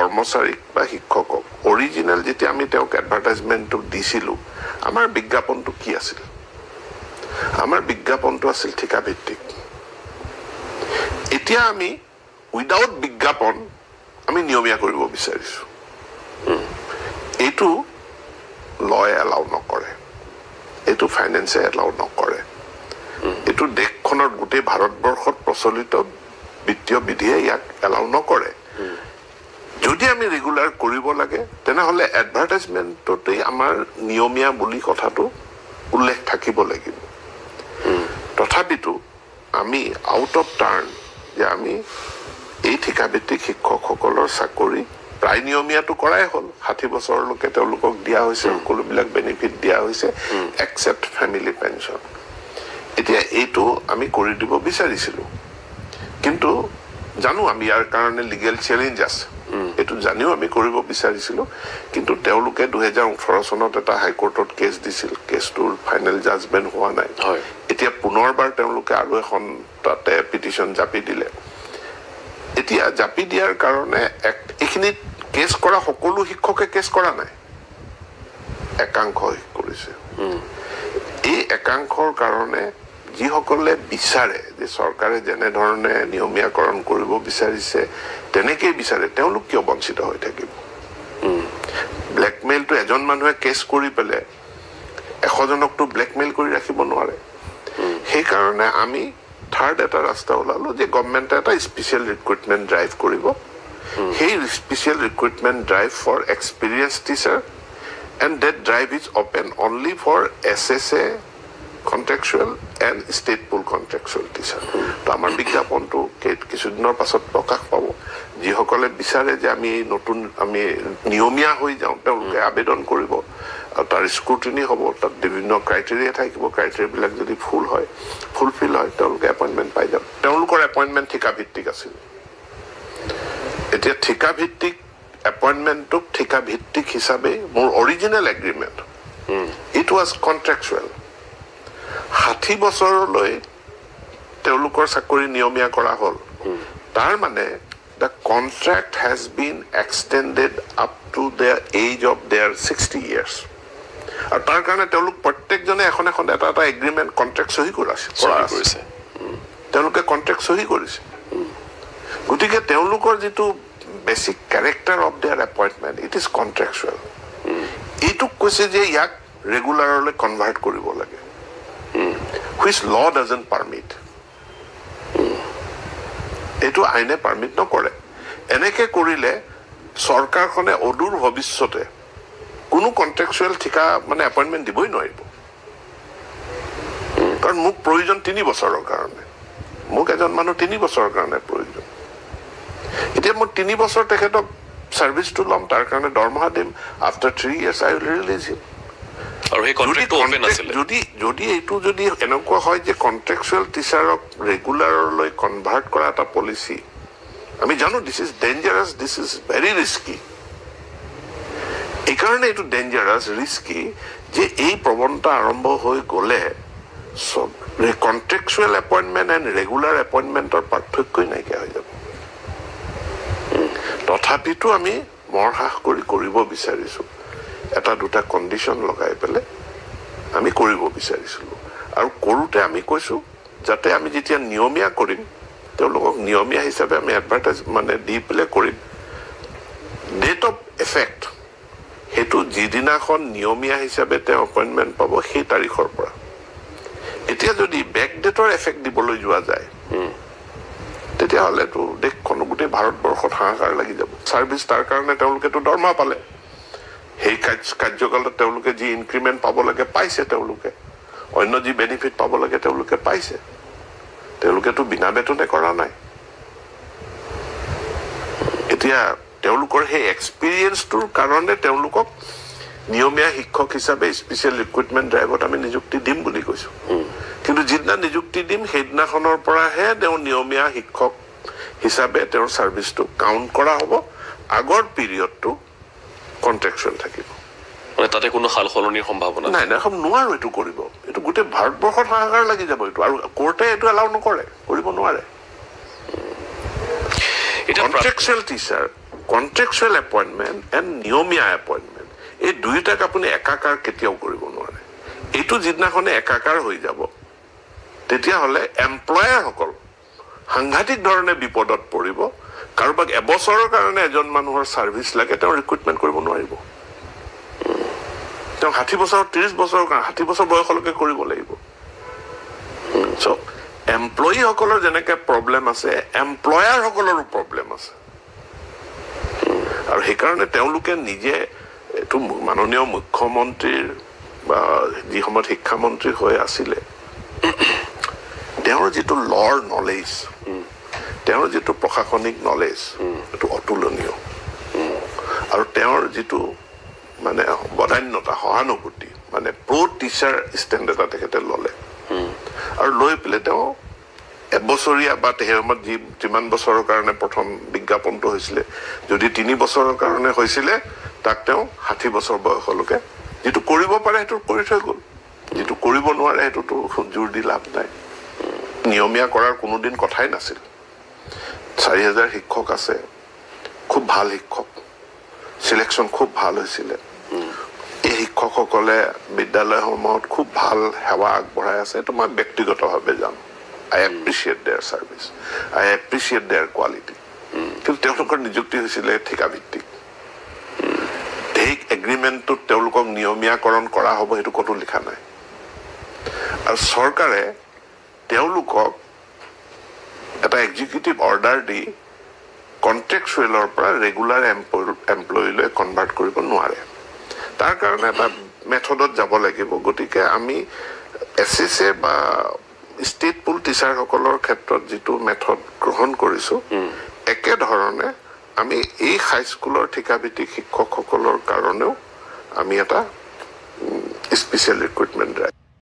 কৰ্মচাৰীক বা শিক্ষকক অৰিজিনেল যেতিয়া আমি তেওঁক এডভাৰটাইজমেণ্টটো দিছিলোঁ আমাৰ বিজ্ঞাপনটো কি আছিল আমাৰ বিজ্ঞাপনটো আছিল ঠিকাভিত্তিক এতিয়া আমি উইদাউট বিজ্ঞাপন আমি নিয়মীয়া কৰিব বিচাৰিছোঁ এইটো লয়ে এলাউ নকৰে এইটো ফাইনেন্সে এলাউ নকৰে এইটো দেশখনৰ গোটেই ভাৰতবৰ্ষত প্ৰচলিত বিত্তীয় বিধিয়ে ইয়াক এলাউ নকৰে যদি আমি ৰেগুলাৰ কৰিব লাগে তেনেহ'লে এডভাৰটাইজমেণ্টতেই আমাৰ নিয়মীয়া বুলি কথাটো উল্লেখ থাকিব লাগিব তথাপিতো আমি আউট অফ টাৰ্ণ যে আমি এই ঠিকাভিত্তিক শিক্ষকসকলৰ চাকৰি প্ৰায় নিয়মীয়াটো কৰাই হ'ল 60 বছৰলৈকে তেওঁলোকক দিয়া হৈছে সকলোবিলাক বেনিফিট দিয়া হৈছে এক্সেপ্ট ফেমিলি পেঞ্চন এতিয়া এইটো আমি কৰি দিব বিচাৰিছিলোঁ কিন্তু জানো আমি ইয়াৰ কাৰণে লিগেল চেলেঞ্জ আছে এইটো জানিও আমি কৰিব বিচাৰিছিলোঁ কিন্তু তেওঁলোকে 2018 চনত এটা হাইকোৰ্টত কেছ দিছিল কেছটোৰ ফাইনেল জাজমেণ্ট হোৱা নাই এতিয়া পুনৰবাৰ তেওঁলোকে আৰু এখন তাতে পিটিশ্যন জাপি দিলে এতিয়া জাপি দিয়াৰ কাৰণে এইখিনিত কেছ কৰা সকলো শিক্ষকে কেছ কৰা নাই একাংশ কৰিছে এই একাংশৰ কাৰণে যিসকলে বিচাৰে যে চৰকাৰে যেনেধৰণে নিয়মীয়াকৰণ কৰিব বিচাৰিছে তেনেকেই বিচাৰে তেওঁলোক কিয় বঞ্চিত হৈ থাকিব ব্লেকমেইলটো এজন মানুহে কেছ কৰি পেলাই 100 জনকটো ব্লেকমেইল কৰি ৰাখিব নোৱাৰে সেইকাৰণে আমি থাৰ্ড এটা ৰাস্তা ওলালো যে গভৰ্ণমেণ্টে এটা স্পেচিয়েল ৰিক্ৰুটমেণ্ট ড্ৰাইভ কৰিব সেই special recruitment drive for experience teacher and that drive is open only for SSA contractual and state pool contractual teacher তো আমাৰ বিজ্ঞাপনটো কিছুদিনৰ পাছত প্ৰকাশ পাব যিসকলে বিচাৰে যে আমি নতুন আমি নিয়মীয়া হৈ যাওঁ তেওঁলোকে আবেদন কৰিব আৰু তাৰ স্ক্ৰুটিনি হ'ব তাত বিভিন্ন ক্ৰাইটেৰিয়া থাকিব ক্ৰাইটেৰিয়াবিলাক যদি ফুলফিল হয় তেওঁলোকে এপইণ্টমেণ্ট পাই যাব তেওঁলোকৰ এপইণ্টমেণ্ট ঠিকাভিত্তিক আছিল এতিয়া ঠিকাভিত্তিক এপইণ্টমেণ্টটোক ঠিকাভিত্তিক হিচাপে মোৰ original agreement it was contractual 60 বছৰলৈ তেওঁলোকৰ চাকৰি নিয়মীয়া কৰা হ'ল তাৰ মানে the contract has been extended up to the age of their 60 years আৰু তাৰ কাৰণে তেওঁলোক প্ৰত্যেকজনে এখন এটা এগ্ৰিমেণ্ট কন্ট্ৰেক্ট সহি কৰিছে তেওঁলোকে কন্ট্ৰেক্ট সহি কৰিছে গতিকে তেওঁলোকৰ যিটো basic character of there appointment it is contractual এইটোক কৈছে যে ইয়াক ৰেগুলাৰলৈ কনভাৰ্ট কৰিব লাগে which law doesn't permit এইটো আইনে পাৰমিট নকৰে এনেকে কৰিলে চৰকাৰখনে অদূৰ ভৱিষ্যতে কোনো কন্ট্ৰেকচুৱেল ঠিকা মানে এপইণ্টমেণ্ট দিবই নোৱাৰিব কাৰণ মোক প্ৰয়োজন 3 বছৰৰ কাৰণে মোক এজন মানুহ 3 বছৰৰ কাৰণে প্ৰয়োজন এতিয়া মই 3 বছৰ তেখেতক ছাৰ্ভিচটো ল'ম তাৰ কাৰণে দৰমহা দিম after 3 years I will release him আৰু এই কন্ট্ৰেক্টটো ওপেন আছিল যদি এইটো যদি এনেকুৱা হয় যে কন্ট্ৰেকচুৱেল টিচাৰক ৰেগুলাৰলৈ কনভাৰ্ট কৰা এটা পলিচি আমি জানো this is dangerous this is very risky এইকাৰণে এইটো ডেঞ্জাৰাছ ৰিস্কি যে এই প্ৰৱণতা আৰম্ভ হৈ গ'লে কন্ট্ৰেকচুৱেল এপইণ্টমেণ্ট এণ্ড ৰেগুলাৰ এপইণ্টমেণ্টৰ পাৰ্থক্যই নাইকিয়া হৈ যাব তথাপিতো আমি মৰহাস কৰিব বিচাৰিছোঁ এটা দুটা কণ্ডিশ্যন লগাই পেলাই আমি কৰিব বিচাৰিছিলোঁ আৰু কৰোঁতে আমি কৈছোঁ যাতে আমি যেতিয়া নিয়মীয়া কৰিম তেওঁলোকক নিয়মীয়া হিচাপে আমি এডভাৰটাইজ মানে দি পেলাই কৰিম ডেট অফ এফেক্ট সেইটো যিদিনাখন নিয়মীয়া হিচাপে তেওঁ এপইণ্টমেণ্ট পাব সেই তাৰিখৰ পৰা এতিয়া যদি বেক ডেটৰ এফেক্ট দিবলৈ যোৱা যায় তেতিয়াহ'লেতো দেশখন গোটেই ভাৰতবৰ্ষত হাহাকাৰ লাগি যাব ছাৰ্ভিচ তাৰ কাৰণে তেওঁলোকেতো দৰমহা পালে সেই কাৰ্যকালত তেওঁলোকে যি ইনক্ৰিমেণ্ট পাব লাগে পাইছে তেওঁলোকে অন্য যি বেনিফিট পাব লাগে তেওঁলোকে পাইছে তেওঁলোকেতো বিনা বেতনে কৰা নাই এতিয়া তেওঁলোকৰ সেই এক্সপিৰিয়েঞ্চটোৰ কাৰণে তেওঁলোকক নিয়মীয়া শিক্ষক হিচাপে স্পেচিয়েল ৰিক্ৰুটমেণ্ট ড্ৰাইভত আমি নিযুক্তি দিম বুলি কৈছোঁ কিন্তু যিদিনা নিযুক্তি দিম সেইদিনাখনৰ পৰাহে তেওঁ নিয়মীয়া শিক্ষক হিচাপে তেওঁৰ ছাৰ্ভিচটো কাউণ্ট কৰা হ'ব আগৰ পিৰিয়ডটো কন্ট্ৰেকচুৱেল থাকিব মানে তাতে কোনো সাল সলনিৰ সম্ভাৱনা নাই নোৱাৰো এইটো কৰিব এইটো গোটেই ভাৰতবৰ্ষত হাহাকাৰ লাগি যাব এইটো আৰু কোৰ্টে এইটো এলাউ নকৰে কৰিব নোৱাৰে contractual teacher contractual appointment and নিয়মীয়া এপইণ্টমেণ্ট এই দুয়োটাক আপুনি একাকাৰ কেতিয়াও কৰিব নোৱাৰে এইটো যিদিনাখনে একাকাৰ হৈ যাব তেতিয়াহ'লে এমপ্লয়াৰসকল সাংঘাতিক ধৰণে বিপদত পৰিব কাৰোবাক এবছৰৰ কাৰণে এজন মানুহৰ ছাৰ্ভিচ লাগে তেওঁ ৰিক্ৰুটমেণ্ট কৰিব নোৱাৰিব তেওঁ 60 বছৰ 30 বছৰৰ কাৰণে 60 বছৰ বয়সলৈকে কৰিব লাগিব চ' এমপ্লয়ীসকলৰ যেনেকে প্ৰব্লেম আছে এমপ্লয়াৰসকলৰো প্ৰব্লেম আছে আৰু সেইকাৰণে তেওঁলোকে নিজে এইটো মাননীয় মুখ্যমন্ত্ৰীৰ বা যি সময়ত শিক্ষামন্ত্ৰী হৈ আছিলে তেওঁৰ যিটো লৰ নলেজ তেওঁৰ যিটো প্ৰশাসনিক নলেজ এইটো অতুলনীয় আৰু তেওঁৰ যিটো মানে বদান্যতা সহানুভূতি মানে প্ৰ' টিচাৰ ষ্টেণ্ড এটা তেখেতে ল'লে আৰু লৈ পেলাই তেওঁ এবছৰীয়া বা সেই সময়ত যিমান বছৰৰ কাৰণে প্ৰথম বিজ্ঞাপনটো হৈছিলে যদি 3 বছৰৰ কাৰণে হৈছিলে তাক তেওঁ 60 বছৰ বয়সলৈকে যিটো কৰিব পাৰে সেইটো কৰি থৈ গ'ল যিটো কৰিব নোৱাৰে সেইটোতো জোৰ দি লাভ নাই নিয়মীয়া কৰাৰ কোনোদিন কথাই নাছিল 4000 শিক্ষক আছে খুব ভাল শিক্ষক সিলেকশ্যন খুব ভাল হৈছিলে এই শিক্ষকসকলে বিদ্যালয়সমূহত খুব ভাল সেৱা আগবঢ়াই আছে এইটো মই ব্যক্তিগতভাৱে জানো I appreciate their service. I appreciate their quality. কিন্তু তেওঁলোকৰ নিযুক্তি হৈছিলে ঠিকাভিত্তিক সেই এগ্ৰিমেণ্টটোত তেওঁলোকক নিয়মীয়াকৰণ কৰা হ'ব সেইটো ক'তো লিখা নাই আৰু চৰকাৰে তেওঁলোকক এটা এক্সিকিউটিভ অৰ্ডাৰ দি কন্ট্ৰেকচুৱেলৰ পৰা ৰেগুলাৰ এমপ্লয়ীলৈ কনভাৰ্ট কৰিব নোৱাৰে তাৰ কাৰণে এটা মেথডত যাব লাগিব গতিকে আমি SSA বা ষ্টেট পুল টিচাৰসকলৰ ক্ষেত্ৰত যিটো মেথড গ্ৰহণ কৰিছোঁ একেধৰণে আমি এই হাইস্কুলৰ ঠিকাভিত্তিক শিক্ষকসকলৰ কাৰণেও আমি এটা স্পেচিয়েল ৰিক্ৰুটমেণ্ট ড্ৰাইভ